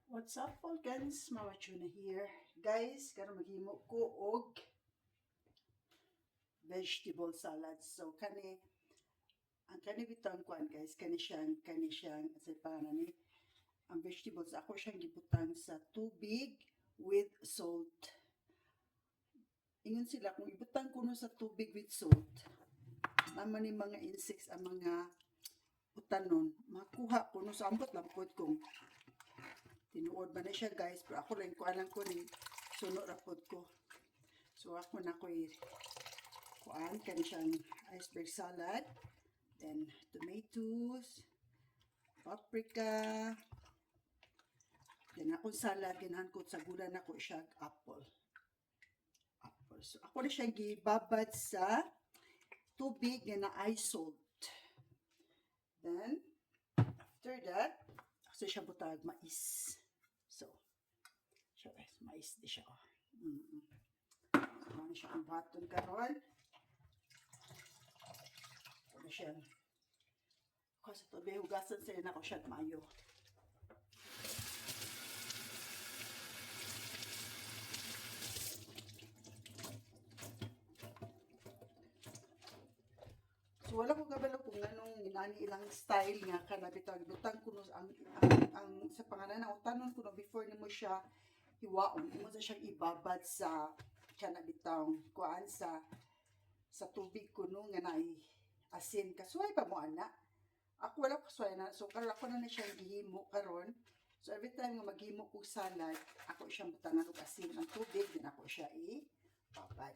What's up, Falcons? Mama Chuna here. Guys, karon maghimo ko og vegetable salad. So ang kani bitang kuan guys, kani siyang sa pangalan ni ang vegetables ako siyang gibutang sa tubig with salt. Ingon sila kung ibutang kuno sa tubig with salt, naman ni mga insects ang mga utanon, makuha kuno sa ambot lang pod kung tinuod ba na siya guys, pero ako lang kuanan ko ni suno rapod ko. So ako na ko'y kuan kani siyang iceberg salad, then tomatoes, paprika, then akong salad ginahan ko sa gulan ako siya apple. So ako na siyang gibabad sa tubig na ice salt. Then after that, ako siya butag mais. So siya guys, mais di siya. Ano siya ang baton karon? Ano siya? Kasi ito, hugasan sa'yo na ko siya mayo. So wala ko kabalo kung anong inani ilang style nga kanabitag butang kuno ang sa pangalan na utanon kuno before nimo siya hiwaon imo sa siyang ibabad sa kanabitang kuan sa tubig kuno nga naay asin kasuway pa mo ana. Ako wala ko kasuway na, so karon ako na siyang gihimo karon. So every time nga maghimo ko salad, ako siyang butangan og asin ang tubig, din ako siya ibabad.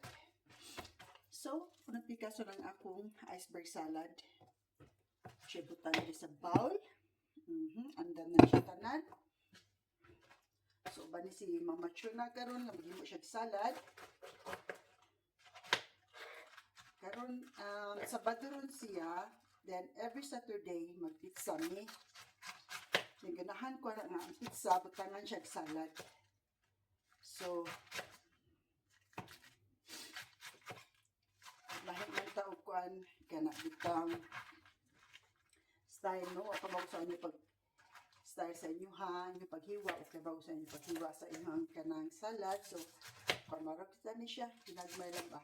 So, unang pikaso ng akong iceberg salad. Siya butan dito sa bowl. Andan na siya tanan. So, ba ni si Mama Chuna karon nga maghimo siya salad. Karon Sabado ron siya. Then every Saturday magpizza mi. Then ganahan ko na nga ang pizza butangan siya salad. So, lahat ng tao kuan kana bitang style no o kabaw sa inyo pag style sa inyo ha inyo paghiwa o kabaw sa inyo paghiwa sa inyong kanang salad. So pamarok kita ni siya ginagmay lang ba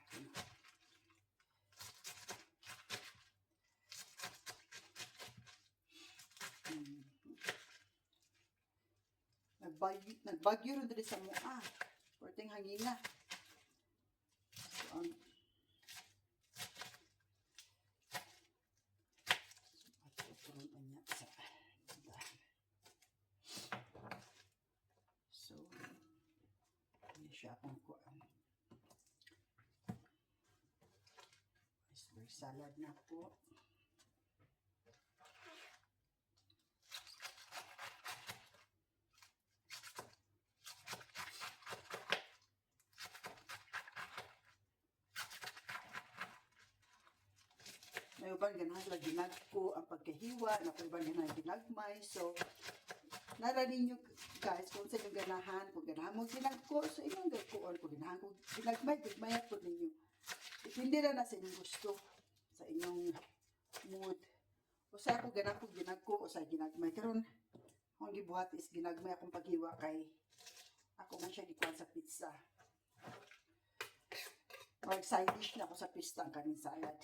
nagbagyo rin dito sa mua porting hangina. So siya akong kuan. Iceberg salad na po. May uban ganahan lang ginagko ang pagkahiwa, na uban ganahan ginagmay. So nara ninyo guys kung sa inyong ganahan, kung ganahan mo ginagko, so inyong gagkoon, kung ganahan ko ginagmay, gagmayat po ninyo. Depende na sa inyong gusto, sa inyong mood. O sa ako ganahan ko ginagko, o sa ginagmay. Karon ang gibuhat is ginagmay akong paghiwa kay ako man siya gikuan sa pizza. Mag side dish na ako sa pista ang kanin salad.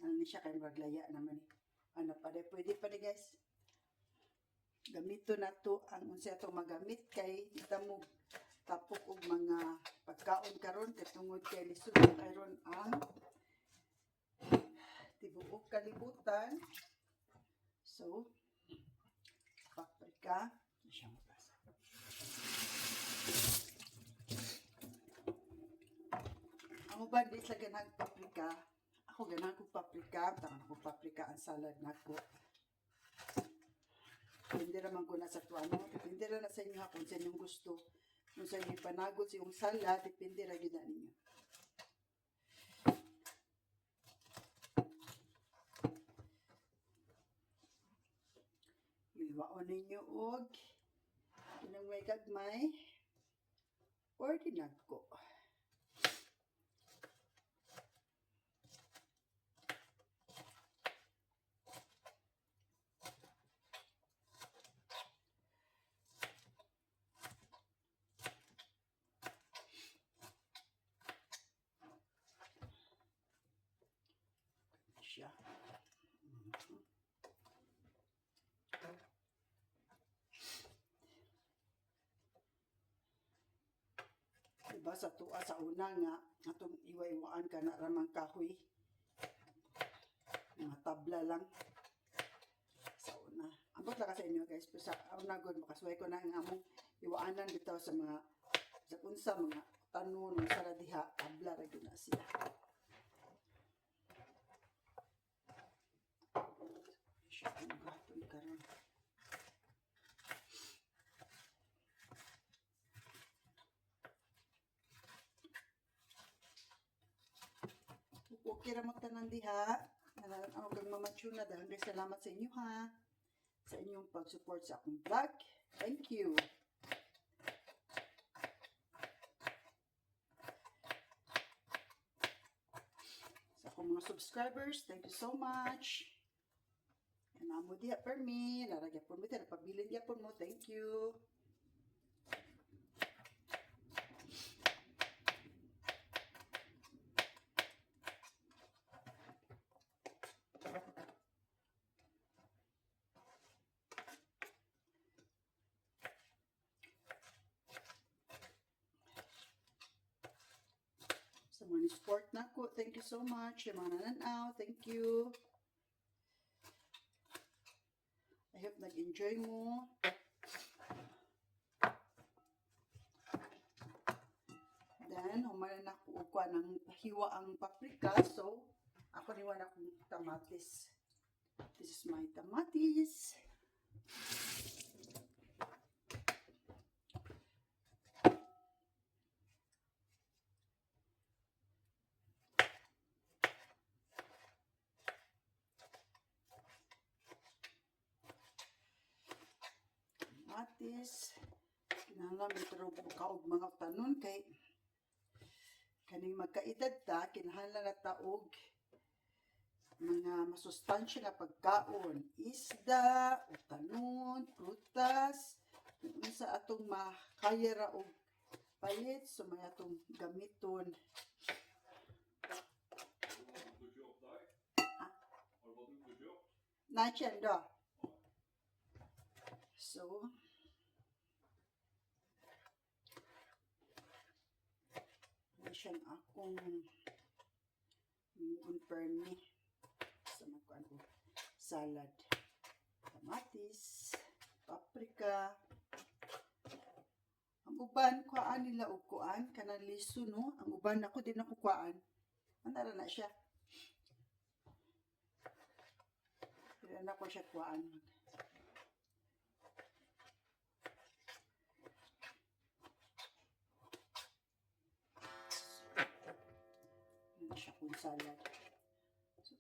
Ano ni siya kay maglaya naman eh. Ano pa de, pwede pa de guys. Gamito na to ang unsa to magamit kay kita mo tapok og mga pagkaon karon kay tungod kay lisod karon ang tibuok kalibutan. So paprika siyang basa. Ang uban di sa ganang paprika, ako ganang kong paprika, tangan ko paprika ang salad nako. Hindi naman ko na sa tuano. Depende na sa inyo kung sa inyong gusto. Kung sa inyo panagod sa yung salad, depende na yun na ninyo. Iwaon ninyo og inang may gagmay or dinagko. siya. Diba sa tuwa sa una nga atong iwa-iwaan ka na ramang kahoy. Mga tabla lang. Sa una. Ambot lang ka sa inyo guys. Pero sa una god makasway ko na nga among iwaanan bitaw sa mga sa unsa mga tanon ng saradiha tabla ra gyud na siya. Siya ang gaton karon. Okay ra mo tanan diha. Ako kang mamachuna dahil salamat sa inyo ha. Sa inyong pag-support sa akong vlog. Thank you. Sa akong mga subscribers, thank you so much. Yan amo diha per me. Naragya po mo tayo. Napabilin diha po mo. Thank you. Sa mga ni-support na ko, thank you so much. Yung mga nananaw, thank you. I hope nag-enjoy mo. Then, humanan ako ukwa ng hiwa ang paprika. So, ako niwan akong kamatis. This is my kamatis. Kamatis. Kinahanglan mitro kaog mga tanon kay kaning magkaedad ta, kinahanglan na taog mga masustansya na pagkaon, isda, o tanon, prutas, kung sa atong makaya ra og payet, so may atong gamiton. Nachyan do. So, siyang akong unpermi sa magkuhan ko salad, kamatis, paprika. Ang uban kuhaan nila og kuan kanang liso no, ang uban ako din ako kuhaan. Andara na siya. Pero na ko siya kuhaan. Siya kung salad. So,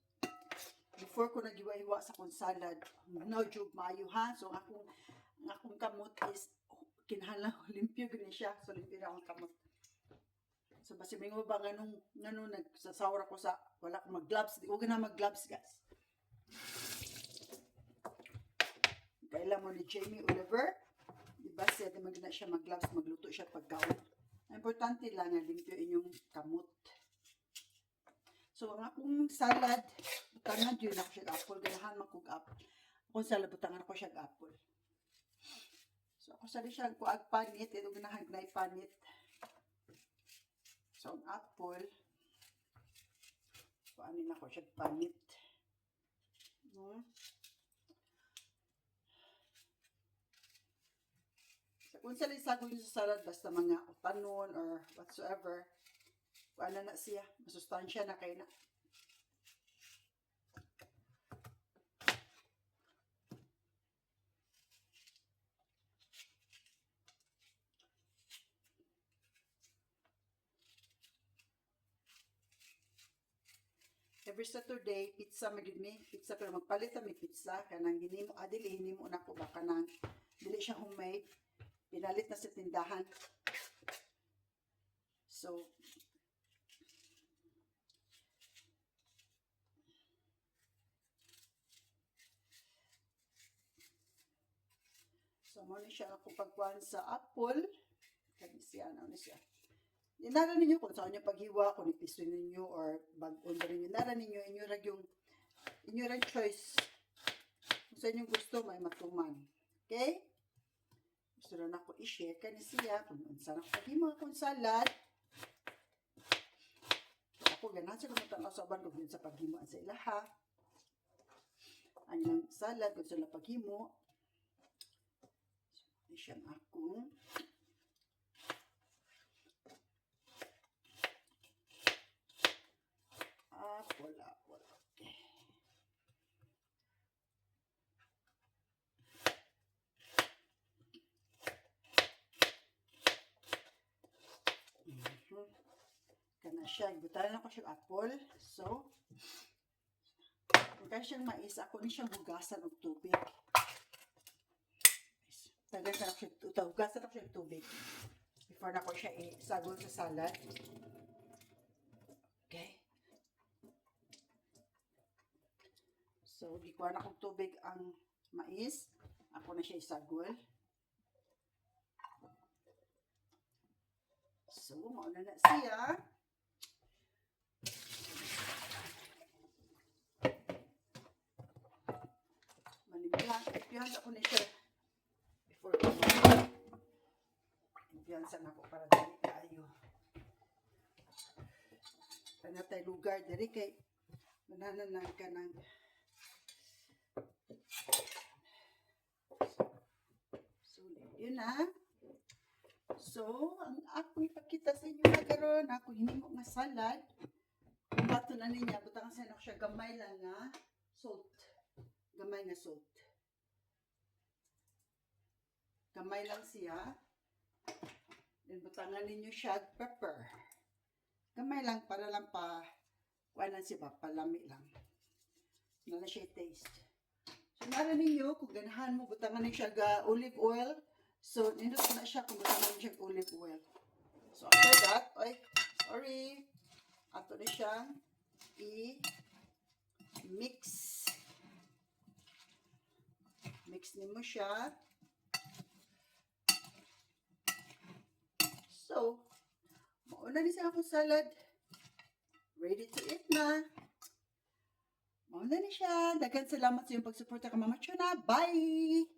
before ko nagiwa-iwa sa kung salad, no jug maayo ha. So akong kamot is kinahanglan limpyo gani siya. So limpyo na akong kamot. So basi mingo ba nganong nagsasawra ko sa wala ko mag-gloves. Di ko gina mag-gloves guys. Kailan mo ni Jamie Oliver, di ba siya di magina siya mag-gloves, magluto siya pagkaon. Ang importante lang na limpyo inyong kamot. So, ang akong salad, butangan yun ako siya apple. Ganahan makug apple. Akong salad, butangan ako siya apple. So, ako sali siya kuag panit. Ito ganahan na panit. So, ang apple, kuanin ako siya panit. No? So, kung sali sago yun sa salad, basta mga tanon or whatsoever, kuana na siya, masustansya na kay na. Every Saturday, pizza magid mi. Pizza pero magpalit mi pizza kanang ginimo adili hinimo na ko ba kanang dili siya homemade. Pinalit na sa tindahan. So mo ni siya ako pagkuhan sa apple. Kani siya, ano ni siya. Inara ninyo kung saan niyo paghiwa, kung ipiso ninyo or bag-on rin ninyo. Inara ninyo, inyo rag yung Inyo rin choice. Kung sa inyong gusto, may matuman. Okay? Gusto na ako i-share ka ni siya. Kung saan ako paghimo akong salad. Ako ganahan sa kung tanaw sa uban kung sa paghimo sa ilaha. Ang salad kung saan paghimo. Siyang akong apple. Okay. Kana siya. Butalan ako siyang apple. So, kung siyang mais, ako ni siyang hugasan og tubig. Hugasan ako siyang tubig. Before na ko siya isagol sa salad. Okay. So, gikuha na akong tubig ang mais. Ako na siya isagol. So, mauna na siya. Ipihan ako na siya. Before ko ipihan sa ako para dali kayo. Para tayo lugar dali kay manananan ka ng so, yun na. So, ang akong ipakita sa inyo na karon, ako hinimo nga salad. Kung bato na niya, butang sa siya gamay lang nga salt. Gamay nga salt. Gamay lang siya. Then, butangan ninyo siya pepper. Gamay lang para lang kuanan siya palami lang. Na siya taste. So, nara ninyo, kung ganahan mo, butangan ninyo siya olive oil. So, nindot ko na siya kung butangan ninyo siya olive oil. So, after that, ato na siyang i-mix. Mix nimo siya. So, mauna ni siya akong salad. Ready to eat na. Mauna ni siya. Daghang salamat sa iyong pagsuporta ka, Mama Chona. Bye!